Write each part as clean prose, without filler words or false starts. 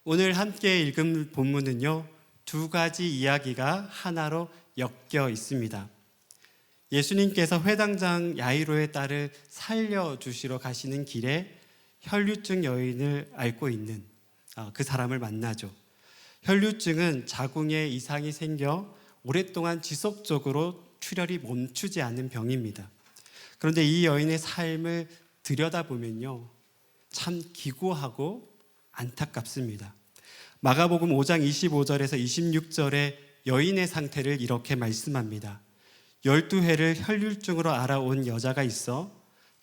오늘 함께 읽은 본문은요, 두 가지 이야기가 하나로 엮여 있습니다. 예수님께서 회당장 야이로의 딸을 살려주시러 가시는 길에 혈류증 여인을 앓고 있는 그 사람을 만나죠. 혈류증은 자궁에 이상이 생겨 오랫동안 지속적으로 출혈이 멈추지 않는 병입니다. 그런데 이 여인의 삶을 들여다보면요, 참 기구하고 안타깝습니다. 마가복음 5장 25절에서 26절에 여인의 상태를 이렇게 말씀합니다. 12회를 혈류증으로 알아온 여자가 있어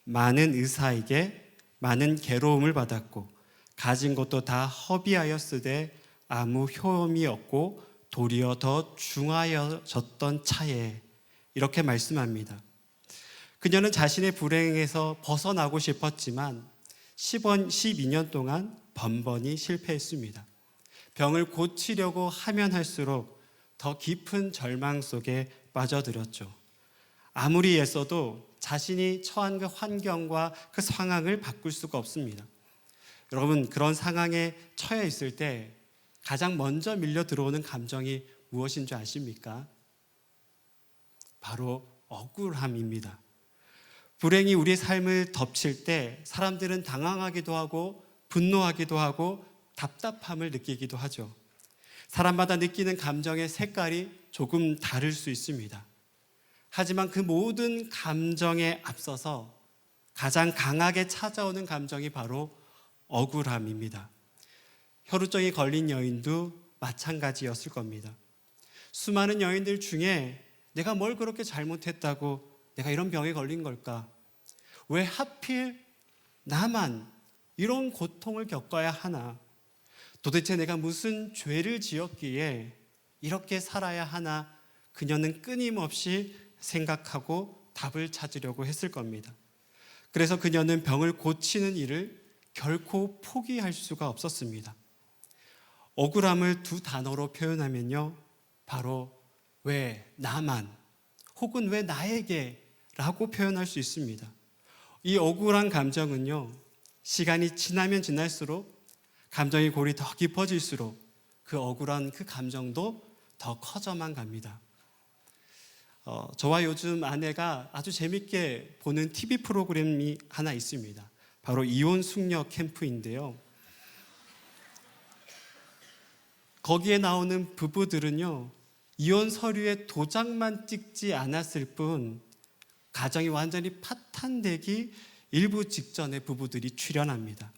많은 의사에게 많은 괴로움을 받았고 가진 것도 다 허비하였으되 아무 효험이 없고 도리어 더 중하여졌던 차에, 이렇게 말씀합니다. 그녀는 자신의 불행에서 벗어나고 싶었지만 12년 동안 번번이 실패했습니다. 병을 고치려고 하면 할수록 더 깊은 절망 속에 빠져들었죠. 아무리 애써도 자신이 처한 그 환경과 그 상황을 바꿀 수가 없습니다. 여러분, 그런 상황에 처해 있을 때 가장 먼저 밀려 들어오는 감정이 무엇인 줄 아십니까? 바로 억울함입니다. 불행이 우리의 삶을 덮칠 때 사람들은 당황하기도 하고 분노하기도 하고 답답함을 느끼기도 하죠. 사람마다 느끼는 감정의 색깔이 조금 다를 수 있습니다. 하지만 그 모든 감정에 앞서서 가장 강하게 찾아오는 감정이 바로 억울함입니다. 혈우증에 걸린 여인도 마찬가지였을 겁니다. 수많은 여인들 중에 내가 뭘 그렇게 잘못했다고 내가 이런 병에 걸린 걸까? 왜 하필 나만 이런 고통을 겪어야 하나? 도대체 내가 무슨 죄를 지었기에 이렇게 살아야 하나? 그녀는 끊임없이 생각하고 답을 찾으려고 했을 겁니다. 그래서 그녀는 병을 고치는 일을 결코 포기할 수가 없었습니다. 억울함을 두 단어로 표현하면요, 바로 왜 나만, 혹은 왜 나에게 라고 표현할 수 있습니다. 이 억울한 감정은요, 시간이 지나면 지날수록, 감정의 골이 더 깊어질수록 그 억울한 그 감정도 더 커져만 갑니다. 저와 요즘 아내가 아주 재밌게 보는 TV 프로그램이 하나 있습니다. 바로 이혼 숙녀 캠프인데요. 거기에 나오는 부부들은요, 이혼 서류에 도장만 찍지 않았을 뿐 가정이 완전히 파탄되기 일부 직전에 부부들이 출연합니다.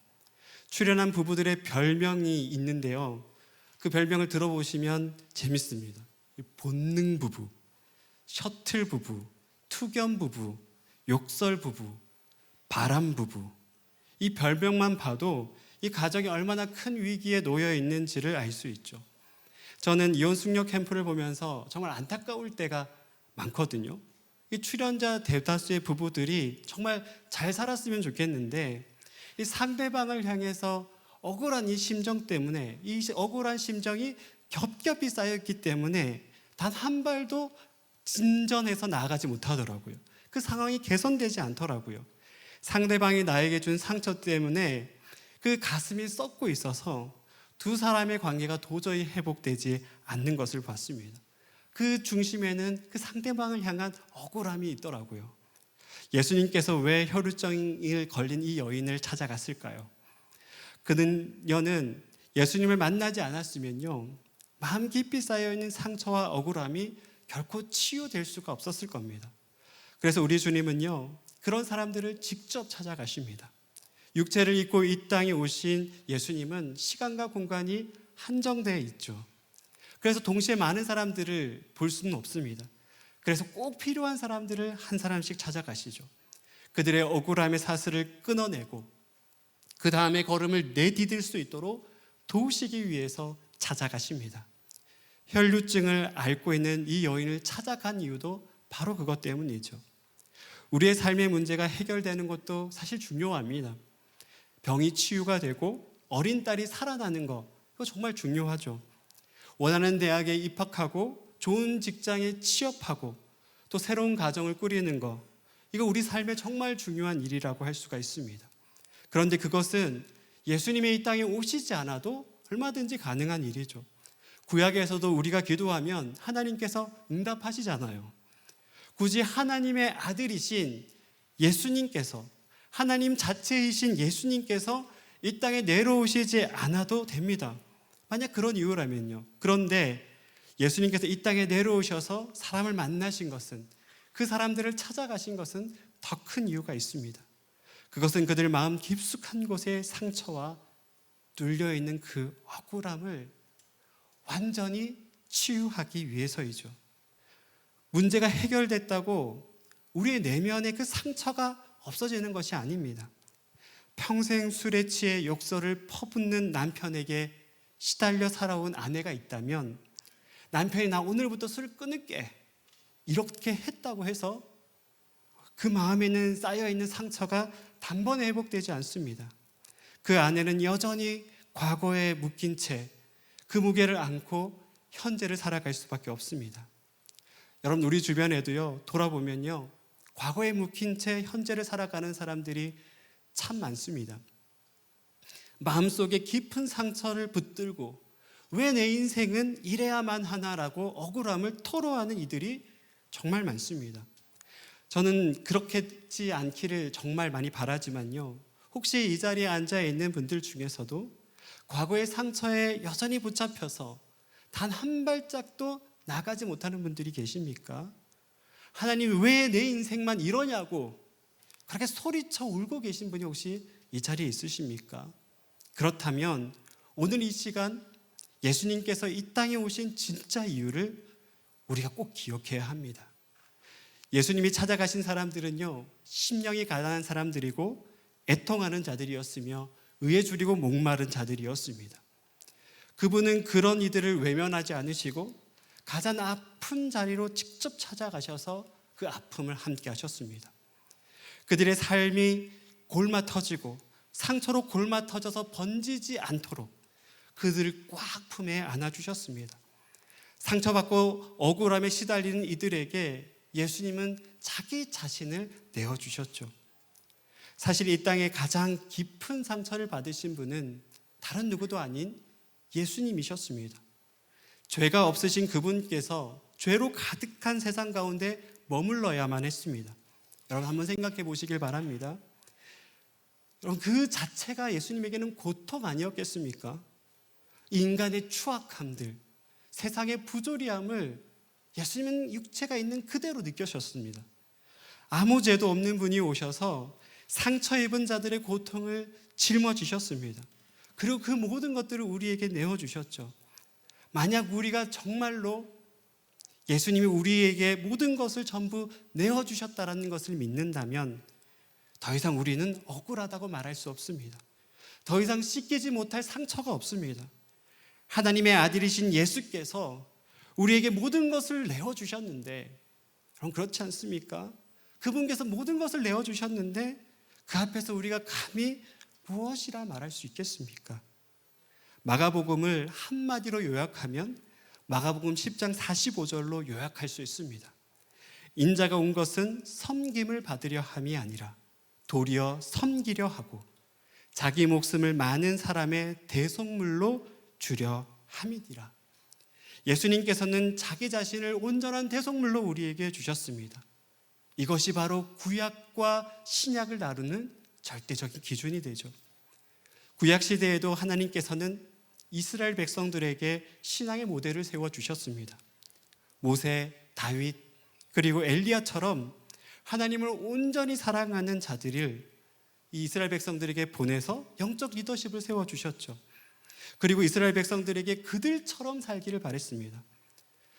출연한 부부들의 별명이 있는데요, 그 별명을 들어보시면 재밌습니다. 본능 부부, 셔틀 부부, 투견 부부, 욕설 부부, 바람 부부. 이 별명만 봐도 이 가정이 얼마나 큰 위기에 놓여 있는지를 알 수 있죠. 저는 이혼 숙녀 캠프를 보면서 정말 안타까울 때가 많거든요. 이 출연자 대다수의 부부들이 정말 잘 살았으면 좋겠는데 이 상대방을 향해서 억울한 이 심정 때문에, 이 억울한 심정이 겹겹이 쌓였기 때문에 단 한 발도 진전해서 나아가지 못하더라고요. 그 상황이 개선되지 않더라고요. 상대방이 나에게 준 상처 때문에 그 가슴이 썩고 있어서 두 사람의 관계가 도저히 회복되지 않는 것을 봤습니다. 그 중심에는 그 상대방을 향한 억울함이 있더라고요. 예수님께서 왜 혈우증에 걸린 이 여인을 찾아갔을까요? 그녀는 예수님을 만나지 않았으면요, 마음 깊이 쌓여있는 상처와 억울함이 결코 치유될 수가 없었을 겁니다. 그래서 우리 주님은요, 그런 사람들을 직접 찾아가십니다. 육체를 입고 이 땅에 오신 예수님은 시간과 공간이 한정되어 있죠. 그래서 동시에 많은 사람들을 볼 수는 없습니다. 그래서 꼭 필요한 사람들을 한 사람씩 찾아가시죠. 그들의 억울함의 사슬을 끊어내고 그 다음에 걸음을 내디딜 수 있도록 도우시기 위해서 찾아가십니다. 혈류증을 앓고 있는 이 여인을 찾아간 이유도 바로 그것 때문이죠. 우리의 삶의 문제가 해결되는 것도 사실 중요합니다. 병이 치유가 되고 어린 딸이 살아나는 것, 그거 정말 중요하죠. 원하는 대학에 입학하고 좋은 직장에 취업하고 또 새로운 가정을 꾸리는 것, 이거 우리 삶에 정말 중요한 일이라고 할 수가 있습니다. 그런데 그것은 예수님의 이 땅에 오시지 않아도 얼마든지 가능한 일이죠. 구약에서도 우리가 기도하면 하나님께서 응답하시잖아요. 굳이 하나님의 아들이신 예수님께서, 하나님 자체이신 예수님께서 이 땅에 내려오시지 않아도 됩니다. 만약 그런 이유라면요. 그런데 예수님께서 이 땅에 내려오셔서 사람을 만나신 것은, 그 사람들을 찾아가신 것은 더 큰 이유가 있습니다. 그것은 그들 마음 깊숙한 곳에 상처와 눌려있는 그 억울함을 완전히 치유하기 위해서이죠. 문제가 해결됐다고 우리의 내면의 그 상처가 없어지는 것이 아닙니다. 평생 술에 취해 욕설을 퍼붓는 남편에게 시달려 살아온 아내가 있다면 남편이 나 오늘부터 술 끊을게 이렇게 했다고 해서 그 마음에는 쌓여있는 상처가 단번에 회복되지 않습니다. 그 아내는 여전히 과거에 묶인 채 그 무게를 안고 현재를 살아갈 수밖에 없습니다. 여러분, 우리 주변에도요, 돌아보면요, 과거에 묶인 채 현재를 살아가는 사람들이 참 많습니다. 마음속에 깊은 상처를 붙들고 왜 내 인생은 이래야만 하나라고 억울함을 토로하는 이들이 정말 많습니다. 저는 그렇겠지 않기를 정말 많이 바라지만요, 혹시 이 자리에 앉아 있는 분들 중에서도 과거의 상처에 여전히 붙잡혀서 단 한 발짝도 나가지 못하는 분들이 계십니까? 하나님 왜 내 인생만 이러냐고 그렇게 소리쳐 울고 계신 분이 혹시 이 자리에 있으십니까? 그렇다면 오늘 이 시간 예수님께서 이 땅에 오신 진짜 이유를 우리가 꼭 기억해야 합니다. 예수님이 찾아가신 사람들은요, 심령이 가난한 사람들이고 애통하는 자들이었으며 의에 줄이고 목마른 자들이었습니다. 그분은 그런 이들을 외면하지 않으시고 가장 아픈 자리로 직접 찾아가셔서 그 아픔을 함께 하셨습니다. 그들의 삶이 골마 터지고 상처로 골마 터져서 번지지 않도록 그들을 꽉 품에 안아주셨습니다. 상처받고 억울함에 시달리는 이들에게 예수님은 자기 자신을 내어주셨죠. 사실 이 땅에 가장 깊은 상처를 받으신 분은 다른 누구도 아닌 예수님이셨습니다. 죄가 없으신 그분께서 죄로 가득한 세상 가운데 머물러야만 했습니다. 여러분 한번 생각해 보시길 바랍니다. 여러분, 그 자체가 예수님에게는 고통 아니었겠습니까? 인간의 추악함들, 세상의 부조리함을 예수님은 육체가 있는 그대로 느끼셨습니다. 아무 죄도 없는 분이 오셔서 상처 입은 자들의 고통을 짊어지셨습니다. 그리고 그 모든 것들을 우리에게 내어주셨죠. 만약 우리가 정말로 예수님이 우리에게 모든 것을 전부 내어주셨다는 것을 믿는다면 더 이상 우리는 억울하다고 말할 수 없습니다. 더 이상 씻기지 못할 상처가 없습니다. 하나님의 아들이신 예수께서 우리에게 모든 것을 내어주셨는데, 그럼 그렇지 않습니까? 그분께서 모든 것을 내어주셨는데 그 앞에서 우리가 감히 무엇이라 말할 수 있겠습니까? 마가복음을 한마디로 요약하면 마가복음 10장 45절로 요약할 수 있습니다. 인자가 온 것은 섬김을 받으려 함이 아니라 도리어 섬기려 하고 자기 목숨을 많은 사람의 대속물로 주려 함이니라. 예수님께서는 자기 자신을 온전한 대속물로 우리에게 주셨습니다. 이것이 바로 구약과 신약을 나누는 절대적인 기준이 되죠. 구약 시대에도 하나님께서는 이스라엘 백성들에게 신앙의 모델을 세워주셨습니다. 모세, 다윗, 그리고 엘리야처럼 하나님을 온전히 사랑하는 자들을 이 이스라엘 백성들에게 보내서 영적 리더십을 세워주셨죠. 그리고 이스라엘 백성들에게 그들처럼 살기를 바랬습니다.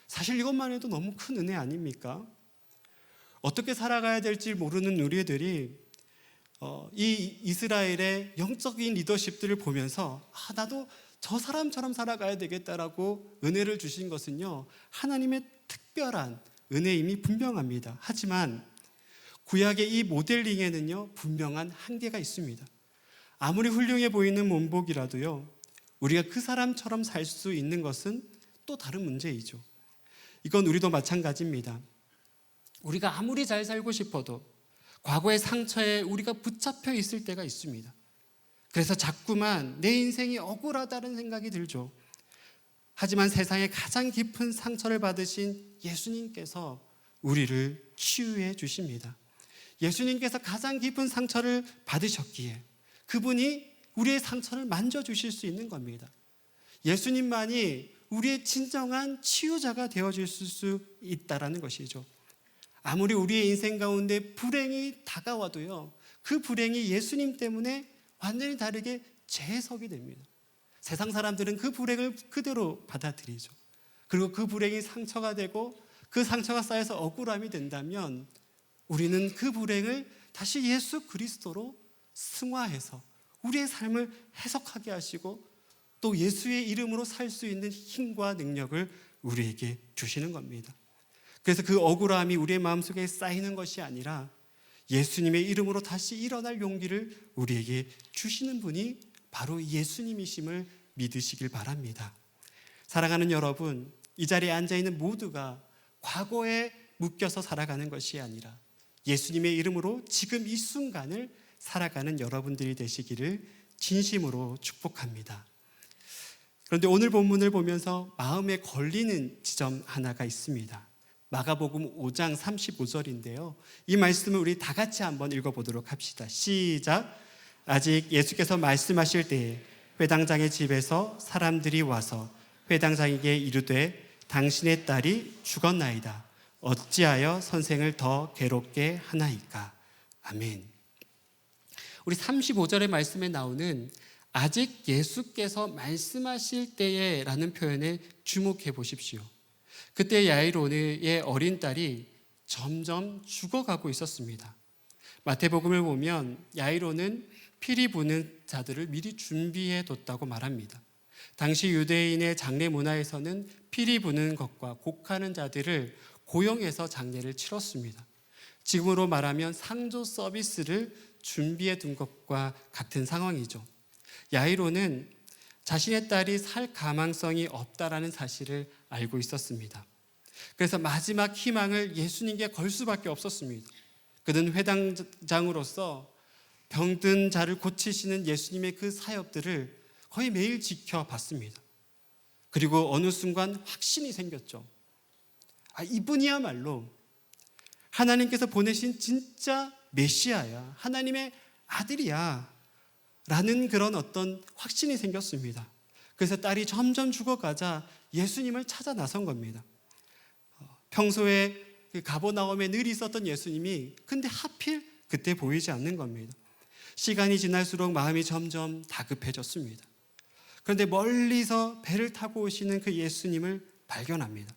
사실 이것만 해도 너무 큰 은혜 아닙니까? 어떻게 살아가야 될지 모르는 우리들이 이 이스라엘의 영적인 리더십들을 보면서 나도 저 사람처럼 살아가야 되겠다라고 은혜를 주신 것은요, 하나님의 특별한 은혜임이 분명합니다. 하지만 구약의 이 모델링에는요, 분명한 한계가 있습니다. 아무리 훌륭해 보이는 문복이라도요, 우리가 그 사람처럼 살 수 있는 것은 또 다른 문제이죠. 이건 우리도 마찬가지입니다. 우리가 아무리 잘 살고 싶어도 과거의 상처에 우리가 붙잡혀 있을 때가 있습니다. 그래서 자꾸만 내 인생이 억울하다는 생각이 들죠. 하지만 세상에 가장 깊은 상처를 받으신 예수님께서 우리를 치유해 주십니다. 예수님께서 가장 깊은 상처를 받으셨기에 그분이 우리의 상처를 만져주실 수 있는 겁니다. 예수님만이 우리의 진정한 치유자가 되어주실 수 있다는 것이죠. 아무리 우리의 인생 가운데 불행이 다가와도요, 그 불행이 예수님 때문에 완전히 다르게 재해석이 됩니다. 세상 사람들은 그 불행을 그대로 받아들이죠. 그리고 그 불행이 상처가 되고 그 상처가 쌓여서 억울함이 된다면 우리는 그 불행을 다시 예수 그리스도로 승화해서 우리의 삶을 해석하게 하시고 또 예수의 이름으로 살 수 있는 힘과 능력을 우리에게 주시는 겁니다. 그래서 그 억울함이 우리의 마음속에 쌓이는 것이 아니라 예수님의 이름으로 다시 일어날 용기를 우리에게 주시는 분이 바로 예수님이심을 믿으시길 바랍니다. 사랑하는 여러분, 이 자리에 앉아있는 모두가 과거에 묶여서 살아가는 것이 아니라 예수님의 이름으로 지금 이 순간을 살아가는 여러분들이 되시기를 진심으로 축복합니다. 그런데 오늘 본문을 보면서 마음에 걸리는 지점 하나가 있습니다. 마가복음 5장 35절인데요. 이 말씀을 우리 다 같이 한번 읽어보도록 합시다. 시작. 아직 예수께서 말씀하실 때에 회당장의 집에서 사람들이 와서 회당장에게 이르되 당신의 딸이 죽었나이다. 어찌하여 선생을 더 괴롭게 하나이까? 아멘. 우리 35절의 말씀에 나오는 아직 예수께서 말씀하실 때에 라는 표현에 주목해 보십시오. 그때 야이로의 어린 딸이 점점 죽어가고 있었습니다. 마태복음을 보면 야이로는 피리 부는 자들을 미리 준비해 뒀다고 말합니다. 당시 유대인의 장례 문화에서는 피리 부는 것과 곡하는 자들을 고용해서 장례를 치렀습니다. 지금으로 말하면 상조 서비스를 준비해 둔 것과 같은 상황이죠. 야이로는 자신의 딸이 살 가망성이 없다라는 사실을 알고 있었습니다. 그래서 마지막 희망을 예수님께 걸 수밖에 없었습니다. 그는 회당장으로서 병든 자를 고치시는 예수님의 그 사역들을 거의 매일 지켜봤습니다. 그리고 어느 순간 확신이 생겼죠. 이분이야말로 하나님께서 보내신 진짜 메시아야, 하나님의 아들이야 라는 그런 어떤 확신이 생겼습니다. 그래서 딸이 점점 죽어가자 예수님을 찾아 나선 겁니다. 평소에 가버나움에 늘 있었던 예수님이 근데 하필 그때 보이지 않는 겁니다. 시간이 지날수록 마음이 점점 다급해졌습니다. 그런데 멀리서 배를 타고 오시는 그 예수님을 발견합니다.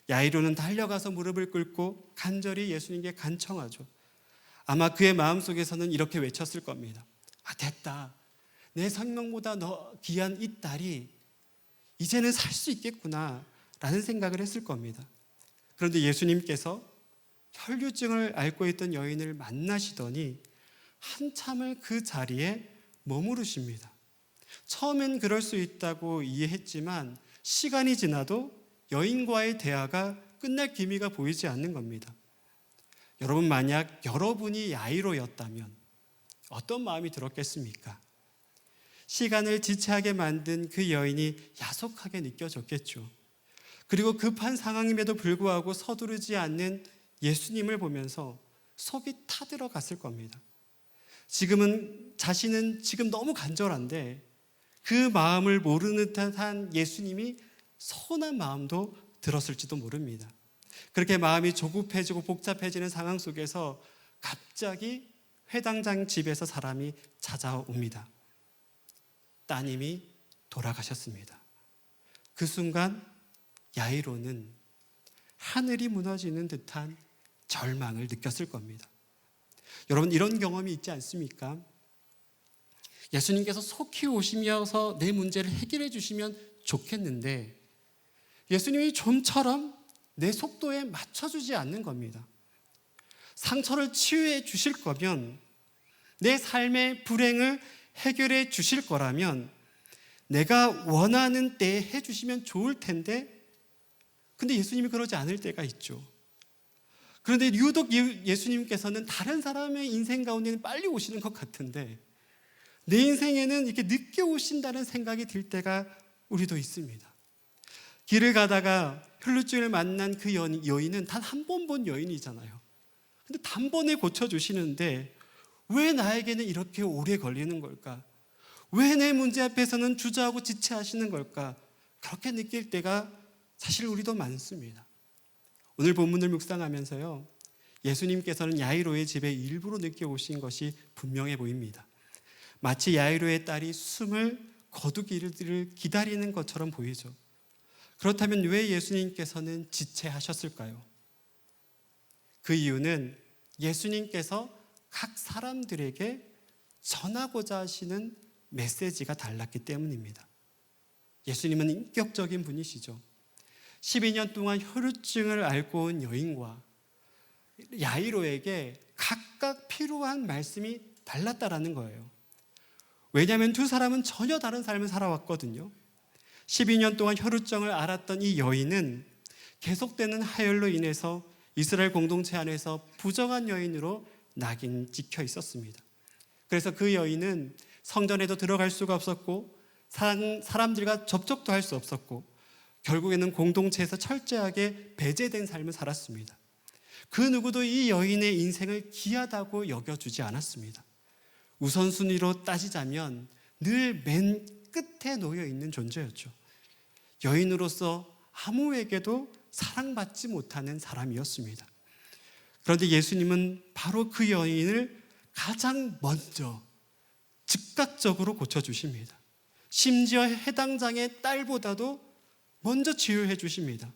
야이로는 달려가서 무릎을 꿇고 간절히 예수님께 간청하죠. 아마 그의 마음속에서는 이렇게 외쳤을 겁니다. 됐다. 내 생명보다 더 귀한 이 딸이 이제는 살 수 있겠구나 라는 생각을 했을 겁니다. 그런데 예수님께서 혈류증을 앓고 있던 여인을 만나시더니 한참을 그 자리에 머무르십니다. 처음엔 그럴 수 있다고 이해했지만 시간이 지나도 여인과의 대화가 끝날 기미가 보이지 않는 겁니다. 여러분, 만약 여러분이 야이로였다면 어떤 마음이 들었겠습니까? 시간을 지체하게 만든 그 여인이 야속하게 느껴졌겠죠. 그리고 급한 상황임에도 불구하고 서두르지 않는 예수님을 보면서 속이 타들어갔을 겁니다. 자신은 지금 너무 간절한데 그 마음을 모르는 듯한 예수님이 서운한 마음도 들었을지도 모릅니다. 그렇게 마음이 조급해지고 복잡해지는 상황 속에서 갑자기 회당장 집에서 사람이 찾아옵니다. 따님이 돌아가셨습니다. 그 순간 야이로는 하늘이 무너지는 듯한 절망을 느꼈을 겁니다. 여러분, 이런 경험이 있지 않습니까? 예수님께서 속히 오시면서 내 문제를 해결해 주시면 좋겠는데 예수님이 좀처럼 내 속도에 맞춰주지 않는 겁니다. 상처를 치유해 주실 거면, 내 삶의 불행을 해결해 주실 거라면 내가 원하는 때에 해주시면 좋을 텐데, 근데 예수님이 그러지 않을 때가 있죠. 그런데 유독 예수님께서는 다른 사람의 인생 가운데는 빨리 오시는 것 같은데 내 인생에는 이렇게 늦게 오신다는 생각이 들 때가 우리도 있습니다. 길을 가다가 혈루증을 만난 그 여인은 단 한 번 본 여인이잖아요. 근데 단번에 고쳐주시는데 왜 나에게는 이렇게 오래 걸리는 걸까? 왜 내 문제 앞에서는 주저하고 지체하시는 걸까? 그렇게 느낄 때가 사실 우리도 많습니다. 오늘 본문을 묵상하면서요, 예수님께서는 야이로의 집에 일부러 늦게 오신 것이 분명해 보입니다. 마치 야이로의 딸이 숨을 거두기를 기다리는 것처럼 보이죠. 그렇다면 왜 예수님께서는 지체하셨을까요? 그 이유는 예수님께서 각 사람들에게 전하고자 하시는 메시지가 달랐기 때문입니다. 예수님은 인격적인 분이시죠. 12년 동안 혈루증을 앓고 온 여인과 야이로에게 각각 필요한 말씀이 달랐다라는 거예요. 왜냐하면 두 사람은 전혀 다른 삶을 살아왔거든요. 12년 동안 혈루증을 앓았던 이 여인은 계속되는 하혈로 인해서 이스라엘 공동체 안에서 부정한 여인으로 낙인 찍혀 있었습니다. 그래서 그 여인은 성전에도 들어갈 수가 없었고 사람들과 접촉도 할 수 없었고 결국에는 공동체에서 철저하게 배제된 삶을 살았습니다. 그 누구도 이 여인의 인생을 귀하다고 여겨주지 않았습니다. 우선순위로 따지자면 늘 맨 끝에 놓여 있는 존재였죠. 여인으로서 아무에게도 사랑받지 못하는 사람이었습니다. 그런데 예수님은 바로 그 여인을 가장 먼저 즉각적으로 고쳐주십니다. 심지어 해당장의 딸보다도 먼저 치유해 주십니다.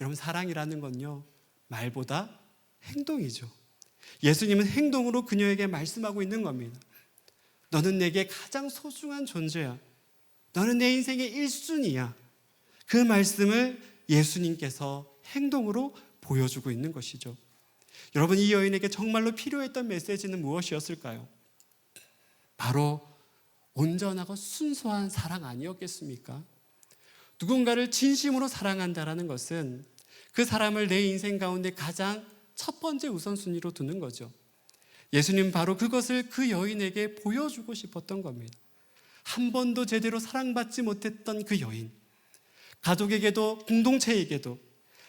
여러분, 사랑이라는 건요, 말보다 행동이죠. 예수님은 행동으로 그녀에게 말씀하고 있는 겁니다. 너는 내게 가장 소중한 존재야. 너는 내 인생의 1순위야. 그 말씀을 예수님께서 행동으로 보여주고 있는 것이죠. 여러분, 이 여인에게 정말로 필요했던 메시지는 무엇이었을까요? 바로 온전하고 순수한 사랑 아니었겠습니까? 누군가를 진심으로 사랑한다는 것은 그 사람을 내 인생 가운데 가장 첫 번째 우선순위로 두는 거죠. 예수님 바로 그것을 그 여인에게 보여주고 싶었던 겁니다. 한 번도 제대로 사랑받지 못했던 그 여인, 가족에게도 공동체에게도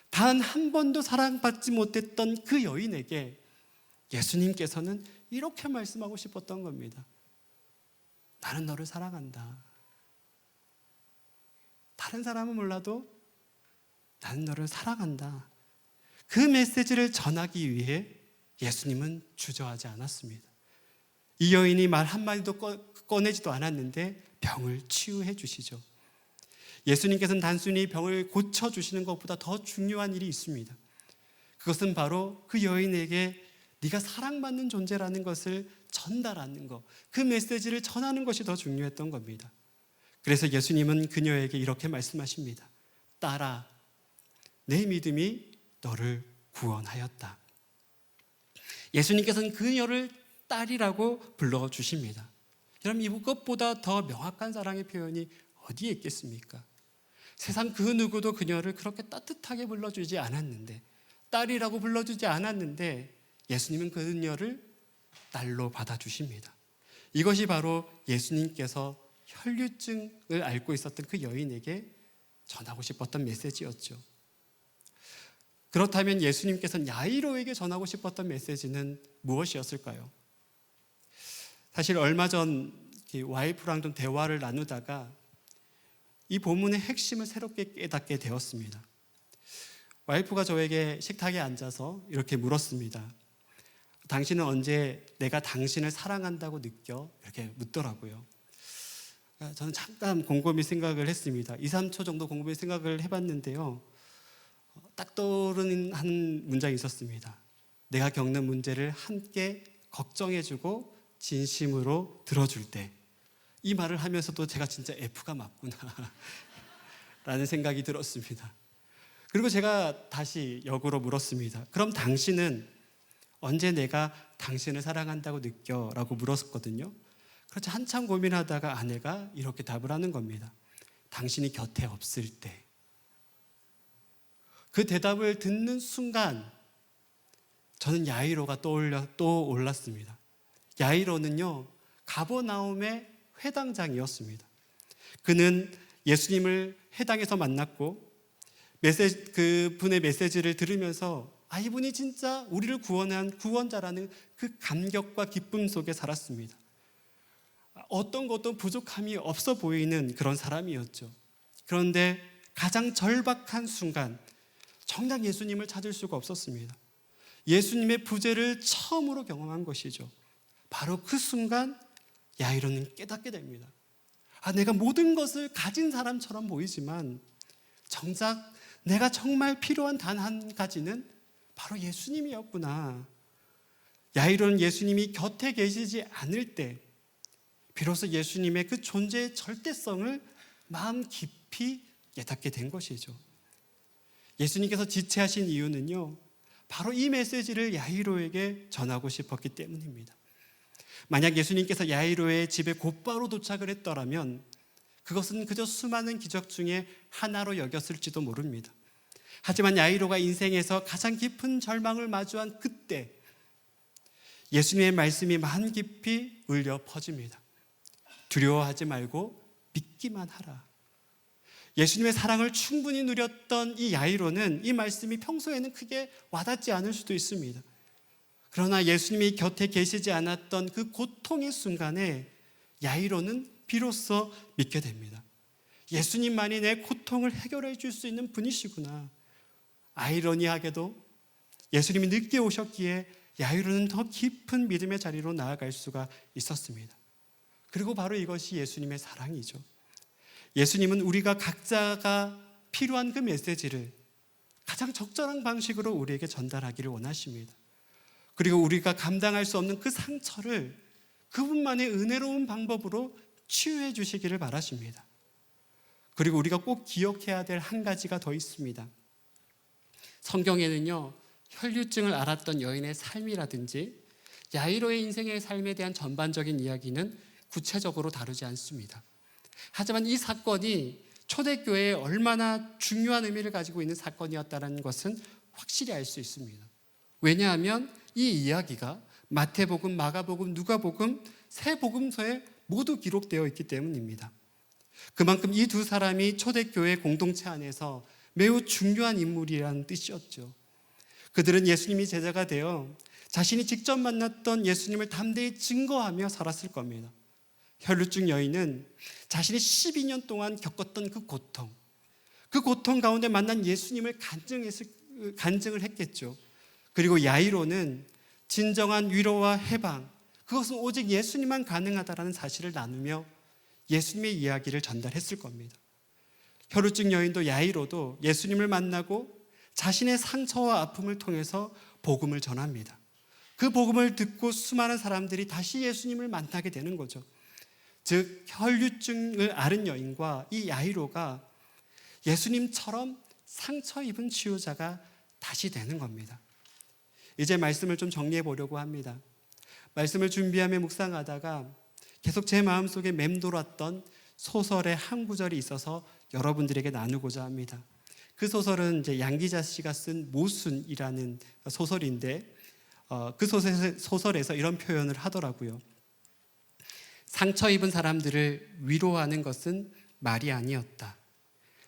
단 한 번도 사랑받지 못했던 그 여인에게 예수님께서는 이렇게 말씀하고 싶었던 겁니다. 나는 너를 사랑한다. 다른 사람은 몰라도 나는 너를 사랑한다. 그 메시지를 전하기 위해 예수님은 주저하지 않았습니다. 이 여인이 말 한마디도 꺼내지도 않았는데 병을 치유해 주시죠. 예수님께서는 단순히 병을 고쳐주시는 것보다 더 중요한 일이 있습니다. 그것은 바로 그 여인에게 네가 사랑받는 존재라는 것을 전달하는 것, 그 메시지를 전하는 것이 더 중요했던 겁니다. 그래서 예수님은 그녀에게 이렇게 말씀하십니다. 딸아, 내 믿음이 너를 구원하였다. 예수님께서는 그녀를 딸이라고 불러주십니다. 여러분, 이것보다 더 명확한 사랑의 표현이 어디에 있겠습니까? 세상 그 누구도 그녀를 그렇게 따뜻하게 불러주지 않았는데, 딸이라고 불러주지 않았는데 예수님은 그녀를 딸로 받아주십니다. 이것이 바로 예수님께서 혈류증을 앓고 있었던 그 여인에게 전하고 싶었던 메시지였죠. 그렇다면 예수님께서는 야이로에게 전하고 싶었던 메시지는 무엇이었을까요? 사실 얼마 전 와이프랑 좀 대화를 나누다가 이 본문의 핵심을 새롭게 깨닫게 되었습니다. 와이프가 저에게 식탁에 앉아서 이렇게 물었습니다. 당신은 언제 내가 당신을 사랑한다고 느껴? 이렇게 묻더라고요. 저는 잠깐 곰곰이 생각을 했습니다. 2, 3초 정도 곰곰이 생각을 해봤는데요. 딱 떠오르는 한 문장이 있었습니다. 내가 겪는 문제를 함께 걱정해주고 진심으로 들어줄 때. 이 말을 하면서도 제가 진짜 F가 맞구나 라는 생각이 들었습니다. 그리고 제가 다시 역으로 물었습니다. 그럼 당신은 언제 내가 당신을 사랑한다고 느껴? 라고 물었거든요. 그렇지, 한참 고민하다가 아내가 이렇게 답을 하는 겁니다. 당신이 곁에 없을 때. 그 대답을 듣는 순간 저는 야이로가 또 올랐습니다. 야이로는요, 가버나움의 회당장이었습니다. 그는 예수님을 회당에서 만났고 그분의 메시지를 들으면서 이분이 진짜 우리를 구원한 구원자라는 그 감격과 기쁨 속에 살았습니다. 어떤 것도 부족함이 없어 보이는 그런 사람이었죠. 그런데 가장 절박한 순간 정작 예수님을 찾을 수가 없었습니다. 예수님의 부재를 처음으로 경험한 것이죠. 바로 그 순간 야이로는 깨닫게 됩니다. 내가 모든 것을 가진 사람처럼 보이지만 정작 내가 정말 필요한 단 한 가지는 바로 예수님이었구나. 야이로는 예수님이 곁에 계시지 않을 때 비로소 예수님의 그 존재의 절대성을 마음 깊이 깨닫게 된 것이죠. 예수님께서 지체하신 이유는요, 바로 이 메시지를 야이로에게 전하고 싶었기 때문입니다. 만약 예수님께서 야이로의 집에 곧바로 도착을 했더라면 그것은 그저 수많은 기적 중에 하나로 여겼을지도 모릅니다. 하지만 야이로가 인생에서 가장 깊은 절망을 마주한 그때 예수님의 말씀이 마음 깊이 울려 퍼집니다. 두려워하지 말고 믿기만 하라. 예수님의 사랑을 충분히 누렸던 이 야이로는 이 말씀이 평소에는 크게 와닿지 않을 수도 있습니다. 그러나 예수님이 곁에 계시지 않았던 그 고통의 순간에 야이로는 비로소 믿게 됩니다. 예수님만이 내 고통을 해결해 줄 수 있는 분이시구나. 아이러니하게도 예수님이 늦게 오셨기에 야이로는 더 깊은 믿음의 자리로 나아갈 수가 있었습니다. 그리고 바로 이것이 예수님의 사랑이죠. 예수님은 우리가 각자가 필요한 그 메시지를 가장 적절한 방식으로 우리에게 전달하기를 원하십니다. 그리고 우리가 감당할 수 없는 그 상처를 그분만의 은혜로운 방법으로 치유해 주시기를 바라십니다. 그리고 우리가 꼭 기억해야 될 한 가지가 더 있습니다. 성경에는요, 혈류증을 앓았던 여인의 삶이라든지 야이로의 인생의 삶에 대한 전반적인 이야기는 구체적으로 다루지 않습니다. 하지만 이 사건이 초대교회에 얼마나 중요한 의미를 가지고 있는 사건이었다는 것은 확실히 알 수 있습니다. 왜냐하면 이 이야기가 마태복음, 마가복음, 누가복음 세 복음서에 모두 기록되어 있기 때문입니다. 그만큼 이 두 사람이 초대교회 공동체 안에서 매우 중요한 인물이라는 뜻이었죠. 그들은 예수님이 제자가 되어 자신이 직접 만났던 예수님을 담대히 증거하며 살았을 겁니다. 혈루증 여인은 자신이 12년 동안 겪었던 그 고통 가운데 만난 예수님을 간증을 했겠죠. 그리고 야이로는 진정한 위로와 해방, 그것은 오직 예수님만 가능하다라는 사실을 나누며 예수님의 이야기를 전달했을 겁니다. 혈루증 여인도 야이로도 예수님을 만나고 자신의 상처와 아픔을 통해서 복음을 전합니다. 그 복음을 듣고 수많은 사람들이 다시 예수님을 만나게 되는 거죠. 즉 혈류증을 앓은 여인과 이 야이로가 예수님처럼 상처 입은 치유자가 다시 되는 겁니다. 이제 말씀을 좀 정리해 보려고 합니다. 말씀을 준비하며 묵상하다가 계속 제 마음속에 맴돌았던 소설의 한 구절이 있어서 여러분들에게 나누고자 합니다. 그 소설은 이제 양기자 씨가 쓴 모순이라는 소설인데 그 소설에서 이런 표현을 하더라고요. 상처 입은 사람들을 위로하는 것은 말이 아니었다.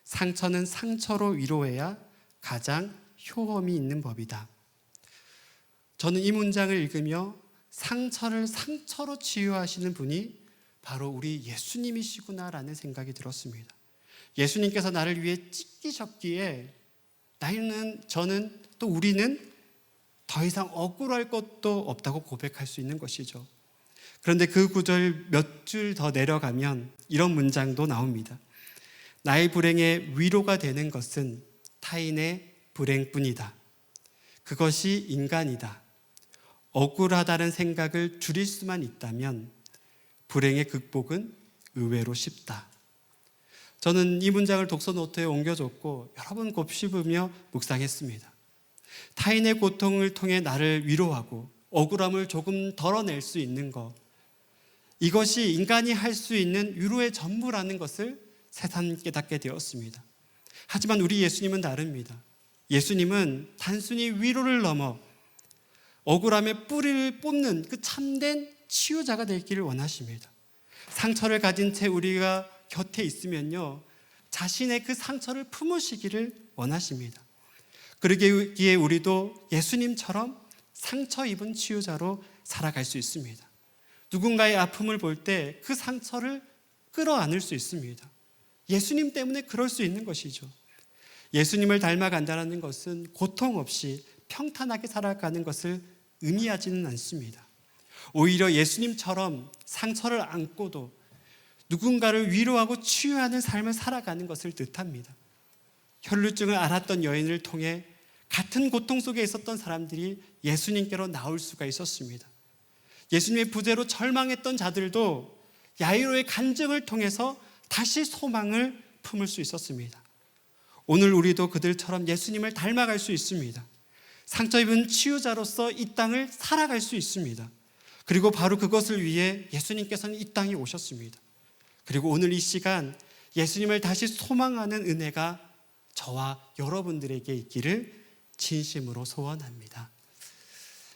상처는 상처로 위로해야 가장 효험이 있는 법이다. 저는 이 문장을 읽으며 상처를 상처로 치유하시는 분이 바로 우리 예수님이시구나라는 생각이 들었습니다. 예수님께서 나를 위해 찢기셨기에 저는 또 우리는 더 이상 억울할 것도 없다고 고백할 수 있는 것이죠. 그런데 그 구절 몇 줄 더 내려가면 이런 문장도 나옵니다. 나의 불행에 위로가 되는 것은 타인의 불행뿐이다. 그것이 인간이다. 억울하다는 생각을 줄일 수만 있다면 불행의 극복은 의외로 쉽다. 저는 이 문장을 독서 노트에 옮겨줬고 여러 번 곱씹으며 묵상했습니다. 타인의 고통을 통해 나를 위로하고 억울함을 조금 덜어낼 수 있는 것, 이것이 인간이 할 수 있는 위로의 전부라는 것을 새삼 깨닫게 되었습니다. 하지만 우리 예수님은 다릅니다. 예수님은 단순히 위로를 넘어 억울함의 뿌리를 뽑는 그 참된 치유자가 되기를 원하십니다. 상처를 가진 채 우리가 곁에 있으면요, 자신의 그 상처를 품으시기를 원하십니다. 그러기에 우리도 예수님처럼 상처 입은 치유자로 살아갈 수 있습니다. 누군가의 아픔을 볼 때 그 상처를 끌어안을 수 있습니다. 예수님 때문에 그럴 수 있는 것이죠. 예수님을 닮아간다는 것은 고통 없이 평탄하게 살아가는 것을 의미하지는 않습니다. 오히려 예수님처럼 상처를 안고도 누군가를 위로하고 치유하는 삶을 살아가는 것을 뜻합니다. 혈루증을 앓았던 여인을 통해 같은 고통 속에 있었던 사람들이 예수님께로 나올 수가 있었습니다. 예수님의 부재로 절망했던 자들도 야이로의 간증을 통해서 다시 소망을 품을 수 있었습니다. 오늘 우리도 그들처럼 예수님을 닮아갈 수 있습니다. 상처 입은 치유자로서 이 땅을 살아갈 수 있습니다. 그리고 바로 그것을 위해 예수님께서는 이 땅에 오셨습니다. 그리고 오늘 이 시간 예수님을 다시 소망하는 은혜가 저와 여러분들에게 있기를 진심으로 소원합니다.